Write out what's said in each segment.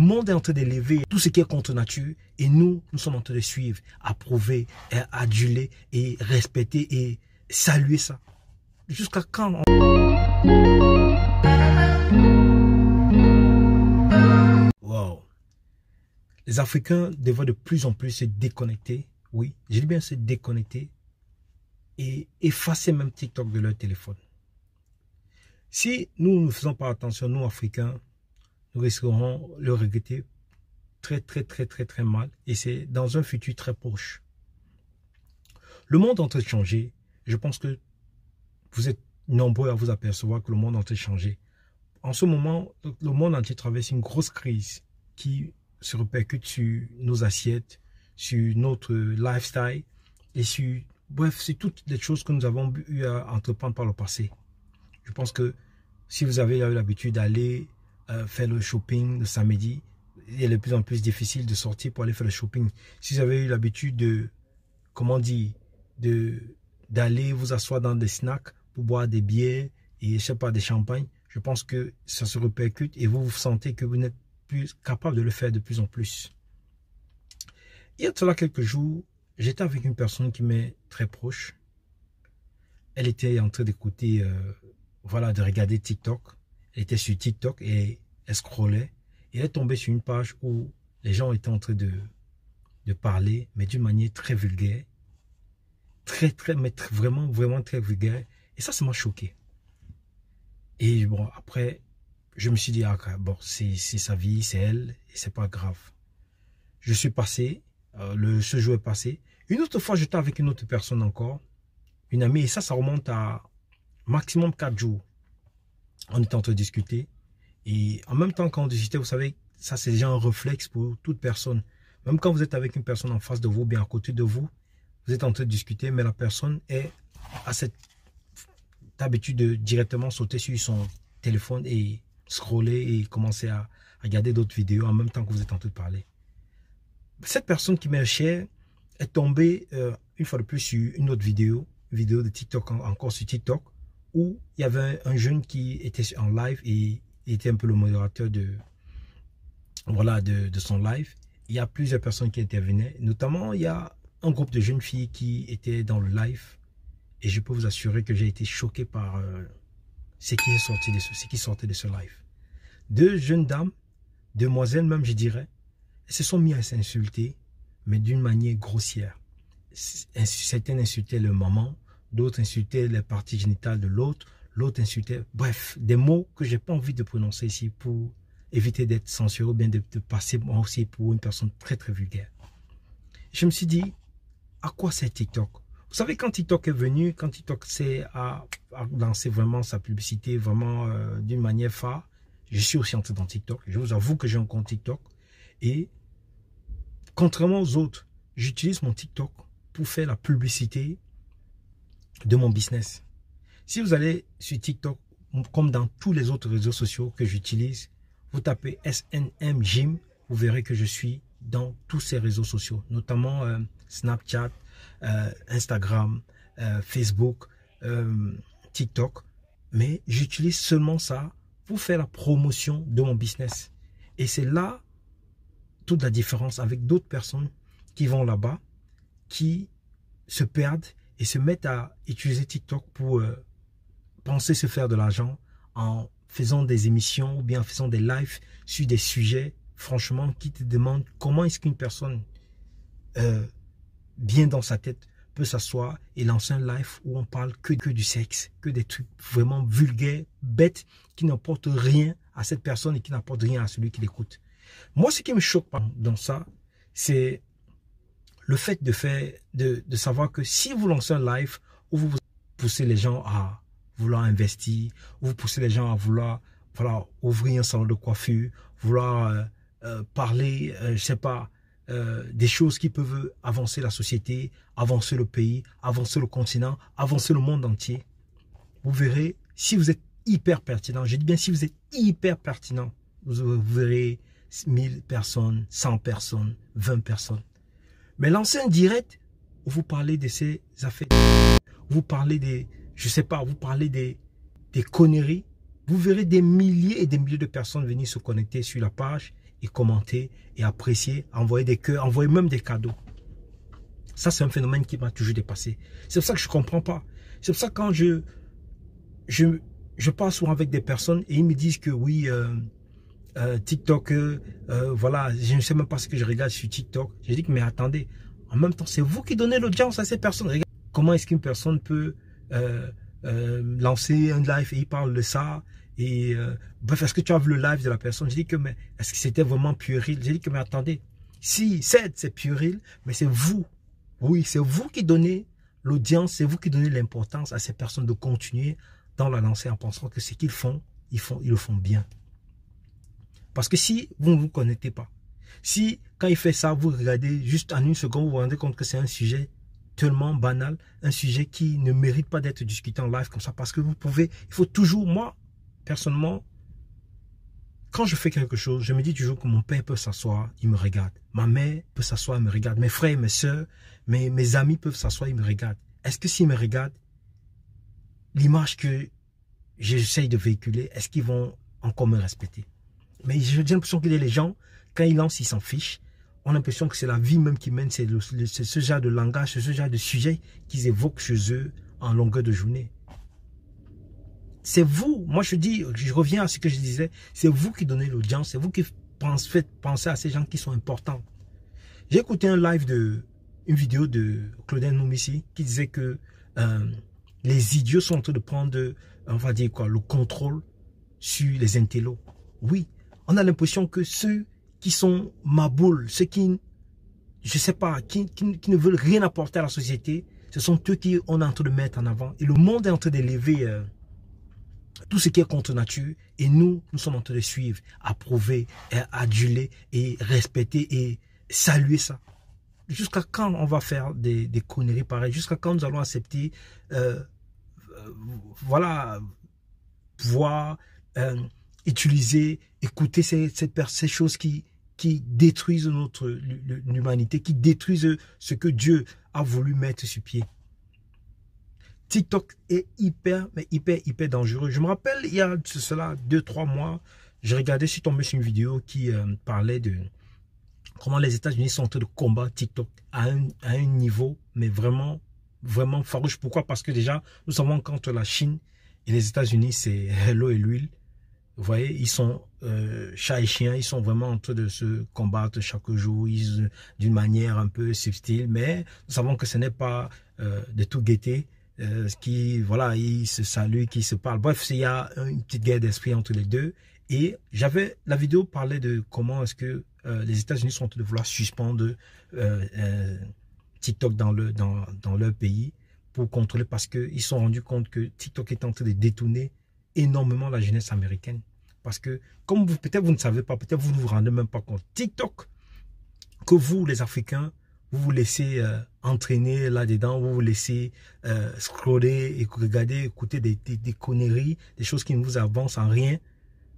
monde est en train d'élever tout ce qui est contre nature et nous sommes en train de suivre, approuver, aduler et respecter et saluer ça. Jusqu'à quand Wow. Les Africains devraient de plus en plus se déconnecter. Oui, je dis bien se déconnecter et effacer même TikTok de leur téléphone. Si nous ne faisons pas attention, nous Africains, nous risquerons le regretter très mal et c'est dans un futur très proche. Le monde est en train de changer. Je pense que vous êtes nombreux à vous apercevoir que le monde est en train de changer. En ce moment, le monde entier traverse une grosse crise qui se répercute sur nos assiettes, sur notre lifestyle et sur, bref, c'est toutes les choses que nous avons eu à entreprendre par le passé. Je pense que si vous avez eu l'habitude d'aller faire le shopping le samedi, il est de plus en plus difficile de sortir pour aller faire le shopping. Si vous avez eu l'habitude de, comment dire, d'aller vous asseoir dans des snacks pour boire des bières et je sais pas, des champagnes, je pense que ça se répercute et vous sentez que vous n'êtes plus capable de le faire de plus en plus. Il y a de cela quelques jours, j'étais avec une personne qui m'est très proche. Elle était en train d'écouter, voilà, de regarder TikTok. Elle était sur TikTok et elle scrollait. Et elle est tombée sur une page où les gens étaient en train de parler, mais d'une manière très vulgaire. Mais vraiment très vulgaire. Et ça m'a choqué. Et bon, après, je me suis dit, ah, bon, c'est sa vie, c'est elle, et c'est pas grave. Je suis passé, ce jour est passé. Une autre fois, j'étais avec une autre personne encore, une amie, et ça remonte à maximum 4 jours. On était en train de discuter. Et en même temps, quand on discutait, vous savez, ça c'est déjà un réflexe pour toute personne. Même quand vous êtes avec une personne en face de vous, bien à côté de vous, vous êtes en train de discuter, mais la personne a cette habitude de directement sauter sur son téléphone et scroller et commencer à regarder d'autres vidéos en même temps que vous êtes en train de parler. Cette personne qui m'est chère est tombée une fois de plus sur une autre vidéo de TikTok, encore sur TikTok, où il y avait un jeune qui était en live et il était un peu le modérateur de son live. Il y a plusieurs personnes qui intervenaient, notamment il y a un groupe de jeunes filles qui étaient dans le live et je peux vous assurer que j'ai été choqué par ce qui sortait de ce live. 2 jeunes dames, demoiselles même je dirais, elles se sont mis à s'insulter, mais d'une manière grossière. Certaines insultaient leur maman, d'autres insultaient les parties génitales de l'autre, l'autre insultait, bref, des mots que j'ai pas envie de prononcer ici pour éviter d'être censuré ou bien de passer moi aussi pour une personne très vulgaire. Je me suis dit, à quoi c'est TikTok? Vous savez, quand TikTok est venu, quand TikTok s'est à lancer vraiment sa publicité vraiment d'une manière phare, je suis aussi entré dans TikTok. Je vous avoue que j'ai un compte TikTok. Et contrairement aux autres, j'utilise mon TikTok pour faire la publicité de mon business. Si vous allez sur TikTok, comme dans tous les autres réseaux sociaux que j'utilise, vous tapez SNM Gym, vous verrez que je suis dans tous ces réseaux sociaux, notamment Snapchat, Instagram, Facebook, TikTok. Mais j'utilise seulement ça pour faire la promotion de mon business. Et c'est là toute la différence avec d'autres personnes qui vont là-bas, qui se perdent et se mettent à utiliser TikTok pour penser se faire de l'argent en faisant des émissions ou bien en faisant des lives sur des sujets, franchement, qui te demandent comment est-ce qu'une personne bien dans sa tête peut s'asseoir et lancer un live où on parle que du sexe, que des trucs vraiment vulgaires, bêtes, qui n'apportent rien à cette personne et qui n'apportent rien à celui qui l'écoute. Moi, ce qui me choque dans ça, c'est le fait de savoir que si vous lancez un live où vous poussez les gens à vouloir investir, où vous poussez les gens à vouloir ouvrir un salon de coiffure, vouloir parler, je sais pas, des choses qui peuvent avancer la société, avancer le pays, avancer le continent, avancer le monde entier. Vous verrez, si vous êtes hyper pertinent, je dis bien si vous êtes hyper pertinent, vous verrez 1000 personnes, 100 personnes, 20 personnes. Mais lancer un direct où vous parlez de ces affaires, vous parlez des, je sais pas, vous parlez des conneries, vous verrez des milliers et des milliers de personnes venir se connecter sur la page et commenter et apprécier, envoyer des cœurs, envoyer même des cadeaux. Ça, c'est un phénomène qui m'a toujours dépassé. C'est pour ça que je ne comprends pas. C'est pour ça que quand je parle souvent avec des personnes et ils me disent que oui, TikTok, voilà, je ne sais même pas ce que je regarde sur TikTok. Je dis que mais attendez, en même temps, c'est vous qui donnez l'audience à ces personnes. Regarde, comment est-ce qu'une personne peut lancer un live et il parle de ça et bref, est-ce que tu as vu le live de la personne? Je dis que mais est-ce que c'était vraiment puéril? Je dis que mais attendez, si c'est puéril, mais c'est vous. Oui, c'est vous qui donnez l'audience, c'est vous qui donnez l'importance à ces personnes de continuer dans la lancée en pensant que ce qu'ils font, ils le font bien. Parce que si vous ne vous connectez pas, si quand il fait ça, vous regardez juste en une seconde, vous vous rendez compte que c'est un sujet tellement banal, un sujet qui ne mérite pas d'être discuté en live comme ça, parce que vous pouvez, il faut toujours, moi, personnellement, quand je fais quelque chose, je me dis toujours que mon père peut s'asseoir, il me regarde. Ma mère peut s'asseoir, il me regarde. Mes frères, mes soeurs, mes amis peuvent s'asseoir, ils me regardent. Est-ce que s'ils me regardent, l'image que j'essaye de véhiculer, est-ce qu'ils vont encore me respecter? Mais j'ai l'impression que les gens, quand ils lancent, ils s'en fichent. On a l'impression que c'est la vie même qui mène, c'est ce genre de langage, ce genre de sujet qu'ils évoquent chez eux en longueur de journée. C'est vous, moi je dis, je reviens à ce que je disais, c'est vous qui donnez l'audience, c'est vous qui faites penser à ces gens qui sont importants. J'ai écouté une vidéo de Claudine Noumissi qui disait que les idiots sont en train de prendre, on va dire quoi, le contrôle sur les intellos. Oui, on a l'impression que ceux qui sont maboules, ceux qui, je sais pas, qui ne veulent rien apporter à la société, ce sont eux qui on est en train de mettre en avant. Et le monde est en train d'élever tout ce qui est contre nature, et nous sommes en train de suivre, approuver, aduler et respecter et saluer ça. Jusqu'à quand on va faire des conneries pareilles? Jusqu'à quand nous allons accepter, voilà, voir, utiliser, écouter ces choses qui détruisent l'humanité, qui détruisent ce que Dieu a voulu mettre sur pied. TikTok est hyper dangereux. Je me rappelle, il y a cela 2-3 mois, je suis tombé sur une vidéo qui parlait de comment les États-Unis sont en train de combattre TikTok à un niveau, mais vraiment farouche. Pourquoi? Parce que déjà, nous savons qu'entre la Chine et les États-Unis, c'est l'eau et l'huile. Vous voyez, ils sont chat et chien, ils sont vraiment en train de se combattre chaque jour, d'une manière un peu subtile, mais nous savons que ce n'est pas de tout gaieté. Voilà, ils se saluent, qui se parlent. Bref, il y a une petite guerre d'esprit entre les deux. Et la vidéo parlait de comment est-ce que les États-Unis sont en train de vouloir suspendre TikTok dans leur pays pour contrôler, parce qu'ils se sont rendus compte que TikTok est en train de détourner énormément la jeunesse américaine. Parce que, comme peut-être vous ne savez pas, peut-être vous ne vous rendez même pas compte, TikTok, que vous, les Africains, vous vous laissez entraîner là-dedans, vous vous laissez scroller et regarder, écouter des conneries, des choses qui ne vous avancent en rien.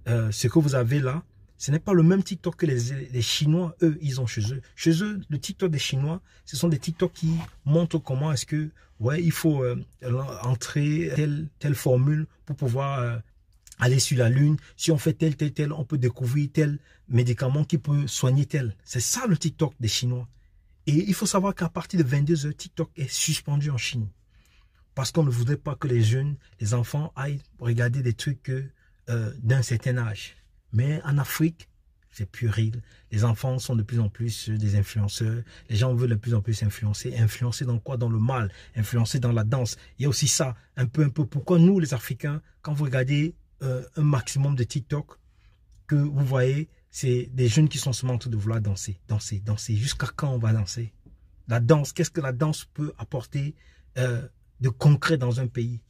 Ce que vous avez là, ce n'est pas le même TikTok que les Chinois, eux, ils ont chez eux. Chez eux, le TikTok des Chinois, ce sont des TikTok qui montrent comment est-ce que, ouais, il faut entrer telle formule pour pouvoir aller sur la Lune. Si on fait tel, on peut découvrir tel médicament qui peut soigner tel. C'est ça le TikTok des Chinois. Et il faut savoir qu'à partir de 22 h, TikTok est suspendu en Chine. Parce qu'on ne voudrait pas que les jeunes, les enfants aillent regarder des trucs d'un certain âge. Mais en Afrique, c'est puéril. Les enfants sont de plus en plus des influenceurs. Les gens veulent de plus en plus influencer. Influencer dans quoi? Dans le mal. Influencer dans la danse. Il y a aussi ça, un peu. Pourquoi nous, les Africains, quand vous regardez un maximum de TikTok, que vous voyez, c'est des jeunes qui sont seulement en train de vouloir danser. Jusqu'à quand on va danser? La danse, qu'est-ce que la danse peut apporter de concret dans un pays?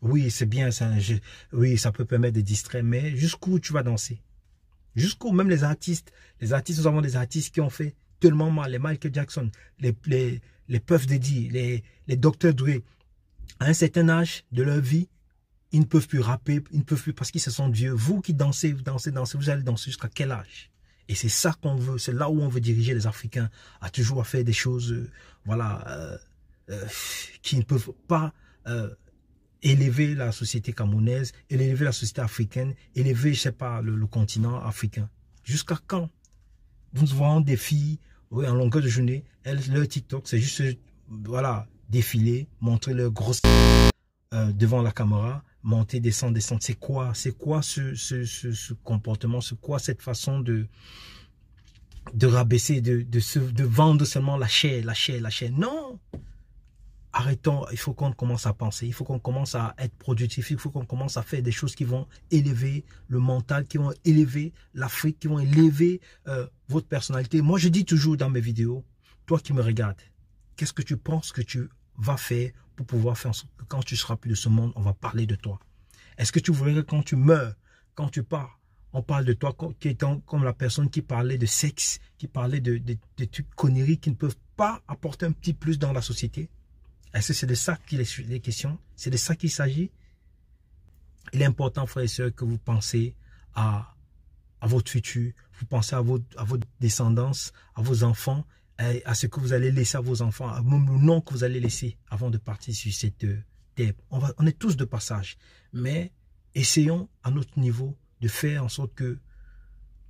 Oui, c'est bien, oui, ça peut permettre de distraire, mais jusqu'où tu vas danser? Jusqu'où? Même les artistes, nous avons des artistes qui ont fait tellement mal, les Michael Jackson, les Puff Daddy, les Dr. Dre, à un certain âge de leur vie, ils ne peuvent plus rapper, ils ne peuvent plus parce qu'ils se sentent vieux. Vous qui dansez, vous allez danser jusqu'à quel âge? Et c'est ça qu'on veut, c'est là où on veut diriger les Africains, à toujours faire des choses, voilà, qui ne peuvent pas élever la société camerounaise, élever la société africaine, élever, je sais pas, le continent africain. Jusqu'à quand? Vous voyez des filles, oui, en longueur de journée, leur TikTok, c'est juste, voilà, défiler, montrer leur grosse devant la caméra, monter, descendre, descendre. C'est quoi ce comportement? C'est quoi cette façon de rabaisser, de vendre seulement la chair? Non! Arrêtons, il faut qu'on commence à penser, il faut qu'on commence à être productif, il faut qu'on commence à faire des choses qui vont élever le mental, qui vont élever l'Afrique, qui vont élever votre personnalité. Moi, je dis toujours dans mes vidéos, toi qui me regardes, qu'est-ce que tu penses que tu vas faire pour pouvoir faire en sorte que quand tu seras plus de ce monde, on va parler de toi? Est-ce que tu voudrais que quand tu meurs, quand tu pars, on parle de toi qui étant comme la personne qui parlait de sexe, qui parlait de trucs conneries qui ne peuvent pas apporter un petit plus dans la société? Est-ce que c'est de ça qu'il est les questions? C'est de ça qu'il s'agit? Il est important, frères et sœurs, que vous pensez à votre futur, vous pensez à votre descendance, à vos enfants, à ce que vous allez laisser à vos enfants, même le nom que vous allez laisser avant de partir sur cette terre. On est tous de passage, mais essayons à notre niveau de faire en sorte que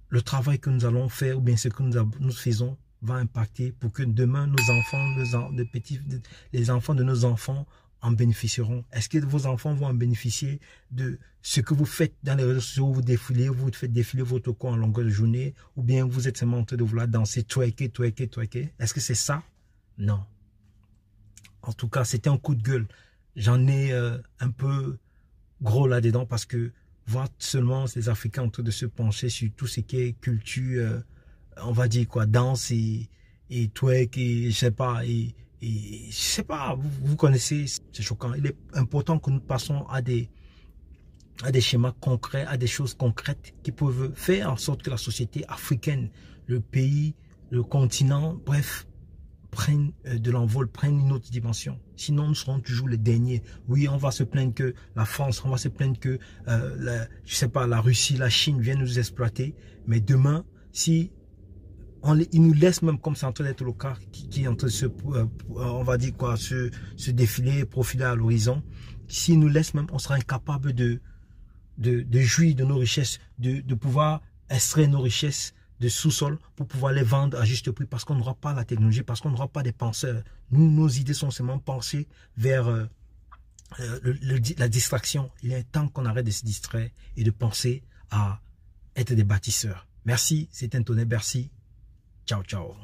le travail que nous allons faire ou bien ce que nous faisons va impacter pour que demain nos enfants, les enfants de nos enfants en bénéficieront. Est-ce que vos enfants vont en bénéficier de ce que vous faites dans les réseaux sociaux, vous faites défiler votre corps en longueur de journée, ou bien vous êtes seulement en train de vouloir danser, twerker? Est-ce que c'est ça? Non. En tout cas, c'était un coup de gueule. J'en ai un peu gros là-dedans parce que voir seulement ces Africains en train de se pencher sur tout ce qui est culture, on va dire quoi, danse et twerk et je sais pas, vous connaissez, c'est choquant. Il est important que nous passons à des schémas concrets, à des choses concrètes qui peuvent faire en sorte que la société africaine, le pays, le continent, bref, prennent de l'envol, prennent une autre dimension. Sinon, nous serons toujours les derniers. Oui, on va se plaindre que la France, on va se plaindre que, je sais pas, la Russie, la Chine viennent nous exploiter. Mais demain, si ils nous laissent, même comme c'est en train d'être le cas, qui est en train de se, on va dire quoi, se défiler, profiler à l'horizon, s'ils nous laissent même, on sera incapable de jouir de nos richesses, de pouvoir extraire nos richesses de sous-sol pour pouvoir les vendre à juste prix parce qu'on n'aura pas la technologie, parce qu'on n'aura pas des penseurs. Nous, nos idées sont seulement pensées vers la distraction. Il est temps qu'on arrête de se distraire et de penser à être des bâtisseurs. Merci, c'était Antonin Bercy. Ciao, ciao.